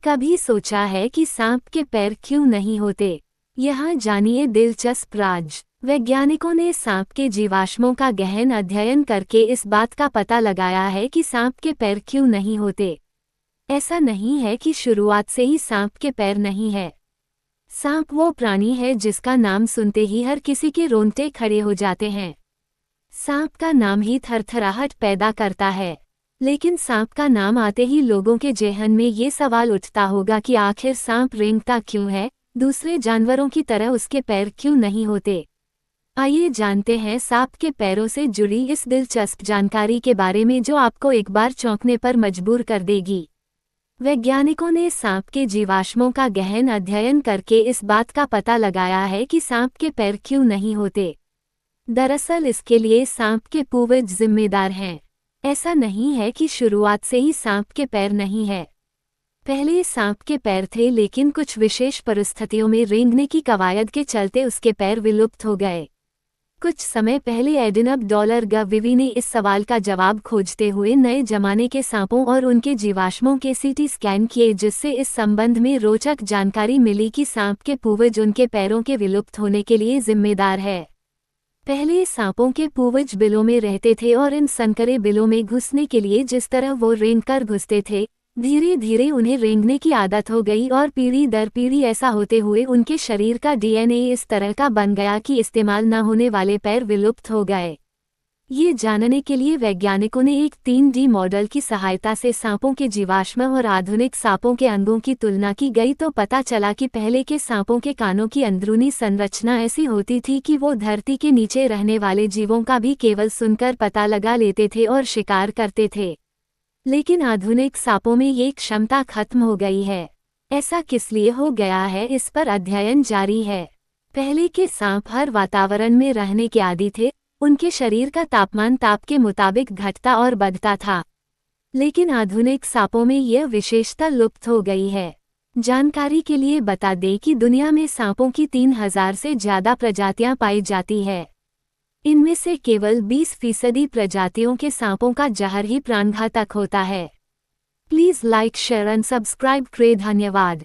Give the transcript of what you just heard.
कभी सोचा है कि सांप के पैर क्यों नहीं होते? यहाँ जानिए दिलचस्प राज। वैज्ञानिकों ने सांप के जीवाश्मों का गहन अध्ययन करके इस बात का पता लगाया है कि सांप के पैर क्यों नहीं होते। ऐसा नहीं है कि शुरुआत से ही सांप के पैर नहीं है। सांप वो प्राणी है जिसका नाम सुनते ही हर किसी के रोंगटे खड़े हो जाते हैं। सांप का नाम ही थरथराहट पैदा करता है। लेकिन सांप का नाम आते ही लोगों के जेहन में ये सवाल उठता होगा कि आखिर सांप रेंगता क्यों है, दूसरे जानवरों की तरह उसके पैर क्यों नहीं होते। आइए जानते हैं सांप के पैरों से जुड़ी इस दिलचस्प जानकारी के बारे में जो आपको एक बार चौंकने पर मजबूर कर देगी। वैज्ञानिकों ने सांप के जीवाश्मों का गहन अध्ययन करके इस बात का पता लगाया है कि सांप के पैर क्यों नहीं होते। दरअसल इसके लिए सांप के पूर्वज जिम्मेदार हैं। ऐसा नहीं है कि शुरुआत से ही सांप के पैर नहीं है। पहले सांप के पैर थे, लेकिन कुछ विशेष परिस्थितियों में रेंगने की कवायद के चलते उसके पैर विलुप्त हो गए। कुछ समय पहले एडिनब डॉलर गविवी ने इस सवाल का जवाब खोजते हुए नए जमाने के सांपों और उनके जीवाश्मों के सीटी स्कैन किए, जिससे इस संबंध में रोचक जानकारी मिली कि सांप के पूर्वज उनके पैरों के विलुप्त होने के लिए जिम्मेदार है। पहले सांपों के पूर्वज बिलों में रहते थे और इन संकरे बिलों में घुसने के लिए जिस तरह वो रेंगकर घुसते थे, धीरे धीरे उन्हें रेंगने की आदत हो गई और पीढ़ी दर पीढ़ी ऐसा होते हुए उनके शरीर का डीएनए इस तरह का बन गया कि इस्तेमाल न होने वाले पैर विलुप्त हो गए। ये जानने के लिए वैज्ञानिकों ने एक 3D मॉडल की सहायता से सांपों के जीवाश्म और आधुनिक सांपों के अंगों की तुलना की गई, तो पता चला कि पहले के सांपों के कानों की अंदरूनी संरचना ऐसी होती थी कि वो धरती के नीचे रहने वाले जीवों का भी केवल सुनकर पता लगा लेते थे और शिकार करते थे। लेकिन आधुनिक सांपों में ये क्षमता खत्म हो गई है। ऐसा किस लिए हो गया है, इस पर अध्ययन जारी है। पहले के सांप हर वातावरण में रहने के आदी थे। उनके शरीर का तापमान ताप के मुताबिक घटता और बढ़ता था। लेकिन आधुनिक सांपों में यह विशेषता लुप्त हो गई है। जानकारी के लिए बता दें कि दुनिया में सांपों की 3000 से ज़्यादा प्रजातियां पाई जाती है। इनमें से केवल 20% प्रजातियों के सांपों का जहर ही प्राणघातक होता है। Please like, share and subscribe करें। धन्यवाद।